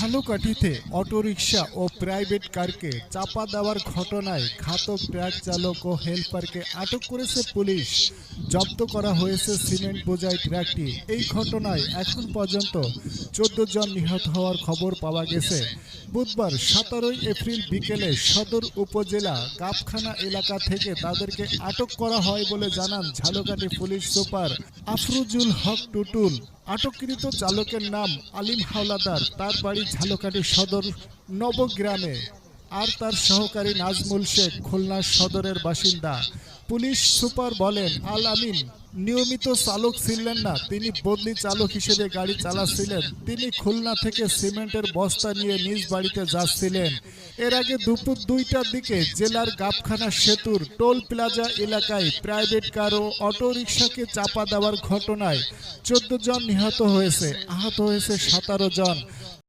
ঝালকাঠিতে autorickshaw ও private কারকে চাপা দেওয়ার ঘটনায় ঘাতক ট্রাক চালক ও হেলপারকে আটক করেছে পুলিশ। জব্দ করা হয়েছে সিমেন্ট বোঝাই ট্রাকটি। এই ঘটনায় এখন পর্যন্ত 14 জন নিহত হওয়ার খবর পাওয়া গেছে। বুধবার 17 এপ্রিল বিকেলে সদর উপজেলা গাবখানা এলাকা থেকে তাদেরকে আটক করা হয় বলে জানান ঝালকাঠি পুলিশ সুপার আফরুজুল হক টুটুল। আটককৃত চালকের নাম আলিম হাওলাদার, তার বাড়ি ঝালকাঠি সদর নবগ্রামে, আর তার সহকারী নাজমুল শেখ খুলনা সদরের বাসিন্দা। পুলিশ সুপার বলেন, আল আমিন নিয়মিত চালক ছিলেন না, তিনি বদলি চালক হিসেবে গাড়ি চালাচ্ছিলেন। তিনি খুলনা থেকে সিমেন্টের বস্তা নিয়ে নিজ বাড়িতে যাচ্ছিলেন। এর আগে দুপুর 2টার দিকে জেলার গাবখানা সেতুর টোল প্লাজা এলাকায় প্রাইভেট কার ও অটোরিকশাকে চাপা দেওয়ার ঘটনায় 14 জন নিহত হয়েছে, আহত হয়েছে 17 জন।